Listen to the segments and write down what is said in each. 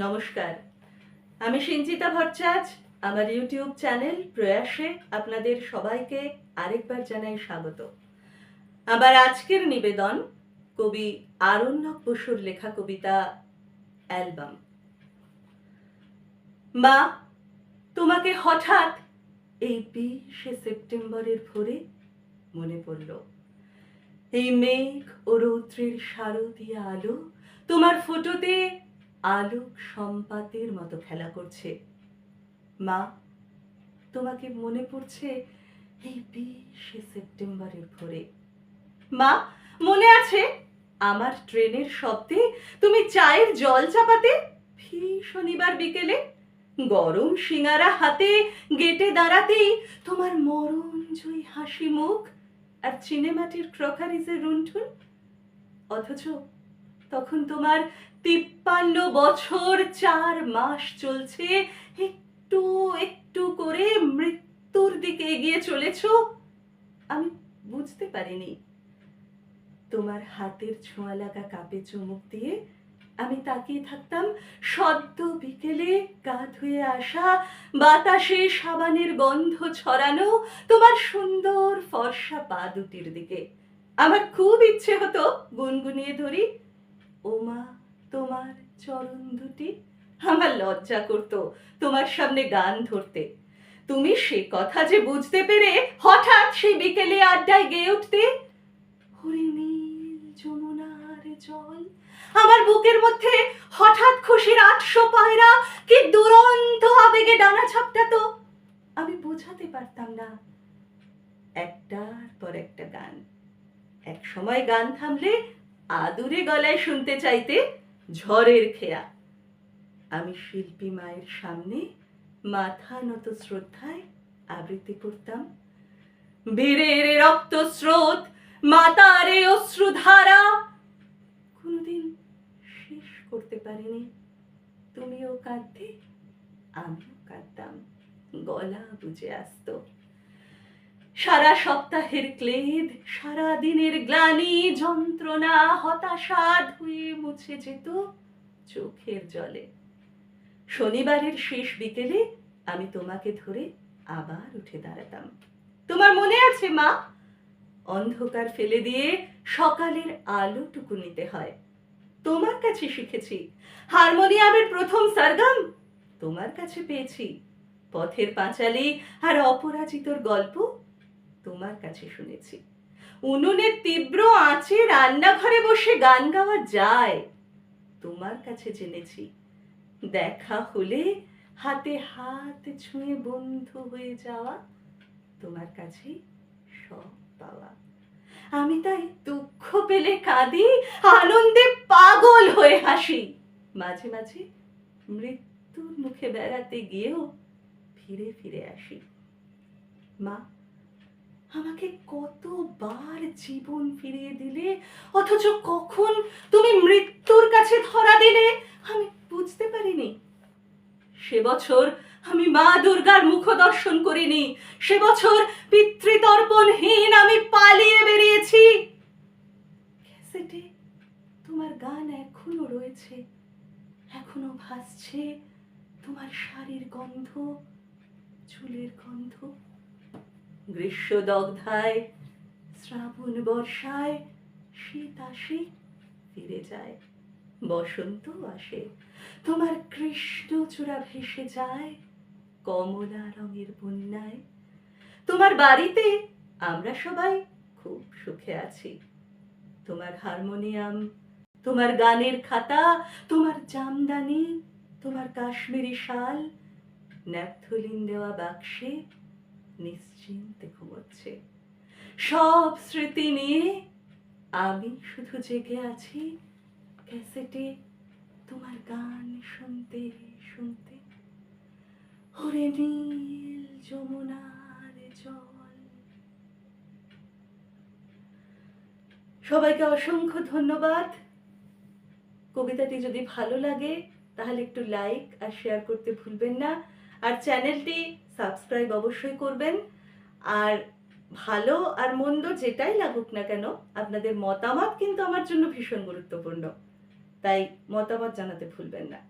নমস্কার, আমি সিঞ্চিতা ভট্টাচার্য। আমার ইউটিউব চ্যানেল প্রয়াসে আপনাদের সবাইকে আরেকবার জানাই স্বাগত। আবার আজকের নিবেদন কবি আরণ্যক বসুর লেখা কবিতা অ্যালবাম। মা, তোমাকে হঠাৎ এই 20শে সেপ্টেম্বরের ভোরে মনে পড়ল। এই মেঘ ও রৌদ্রের শারদীয় আলো তোমার ফোটোতে আলোক সম্পাতের মতো খেলা করছে। মা, তোমাকে মনে পড়ছে এই 20শে সেপ্টেম্বরের ভোরে। মা, মনে আছে আমার ট্রেনের শব্দে তুমি চায়ের জল চাপাতে ফিরি শনিবার বিকেলে, গরম সিঙারা হাতে গেটে দাঁড়াতেই তোমার মরণজয়ী হাসি মুখ আর চিনেমাটির ক্রকারিজের রুনঠুন। অথচ তখন তোমার 53 বছর 4 মাস চলছে, একটু একটু করে মৃত্যুর দিকে এগিয়ে চলেছ। আমি বুঝতে পারিনি। তোমার হাতের ছোঁয়া লাগা কাপে চুমুক দিয়ে আমি তাকিয়ে থাকতাম সদ্য বিকেলে গা ধুয়ে আসা, বাতাসে সাবানের গন্ধ ছড়ানো তোমার সুন্দর ফর্সা পা দুটির দিকে। আমার খুব ইচ্ছে হতো গুনগুনিয়ে ধরি, ওমা তোমার চরণ দুটি। আমার লজ্জা করতো তোমার সামনে গান ধরতে। তুমি সে কথা যে বুঝতে পেরে হঠাৎ সেই বিকেলে আড্ডায় গেয়ে উঠতে, ওরে নীল যমুনার জল। আমার বুকের মধ্যে হঠাৎ খুশির 800 পায়রা কি দুরন্ত আবেগে ডানা ঝাপটাতো। আমি বোঝাতে পারতাম না। একটার পর একটা গান। এক সময় গান থামলে আদুরে গলায় শুনতে চাইতে ঝড়ের খেয়া। আমি শিল্পী মায়ের সামনে মাথা নত শ্রদ্ধায় আবৃত্তি করতাম, বীরের রক্ত স্রোত, মাতারে অশ্রুধারা। কোনোদিন শেষ করতে পারিনি। তুমিও কাঁদতে, আমিও কাঁদতাম, গলা বুঝে আসতো। সারা সপ্তাহের ক্লেদ, সারা দিনের গ্লানি, যন্ত্রণা, হতাশা ধুয়ে মুছে যেত চোখের জলে। শনিবারের শেষ বিকেলে আমি তোমাকে ধরে আবার উঠে দাঁড়াতাম। তোমার মনে আছে মা, অন্ধকার ফেলে দিয়ে সকালের আলোটুকু নিতে হয়। তোমার কাছে শিখেছি হারমোনিয়ামের প্রথম সারগাম, তোমার কাছে পেয়েছি পথের পাঁচালী আর অপরাজিতর গল্প, তোমার কাছে শুনেছি। উনুনের তীব্র আঁচে রান্নাঘরে বসে গান গাওয়া যায়, তোমার কাছে জেনেছি। দেখা হলে হাতে হাত ছুঁয়ে বন্ধু হয়ে যাওয়া, তোমার কাছে সব পাওয়া। আমি তাই দুঃখ পেলে কাঁদি, আনন্দে পাগল হয়ে হাসি। মাঝে মাঝে মৃত্যুর মুখে বেড়াতে গিয়েও ফিরে ফিরে আসি। মা, আমাকে কতবার জীবন ফিরিয়ে দিলে, অথচ কখন তুমি মৃত্যুর কাছে ধরা দিলে আমি বুঝতে পারিনি। সে বছর আমি মা দুর্গার মুখ দর্শন করিনি। সে বছর পিতৃতর্পণহীন আমি পালিয়ে বেরিয়েছি। ক্যাসেটে তোমার গান এখনো রয়েছে, এখনো ভাসছে তোমার শাড়ির গন্ধ, চুলের গন্ধ। গ্রীষ্ম দগ্ধায়, শ্রাবণ বর্ষায়, শীত আসে ফিরে যায়, বসন্ত আসে, তোমার কৃষ্ণচূড়া ভেসে যায় কমলা রঙের বন্যায়। তোমার বাড়িতে আমরা সবাই খুব সুখে আছি। তোমার হারমোনিয়াম, তোমার গানের খাতা, তোমার জামদানি, তোমার কাশ্মীরি শাল ন্যাপথলিন দেওয়া বাক্সে নিশ্চিন্তে ঘুমোচ্ছে। সব স্মৃতি নিয়ে আমি শুধু জেগে আছি ক্যাসেটে তোমার গান শুনতে শুনতে। ওরে নীল যমুনার জল। সবাইকে অসংখ্য ধন্যবাদ। কবিতাটি যদি ভালো লাগে তাহলে একটু লাইক আর শেয়ার করতে ভুলবেন না, আর চ্যানেলটি সাবস্ক্রাইব অবশ্যই করবেন। আর ভালো আর মন্দ যেটাই লাগুক না কেন, আপনাদের মতামত কিন্তু আমার জন্য ভীষণ গুরুত্বপূর্ণ, তাই মতামত জানাতে ভুলবেন না।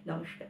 নমস্কার।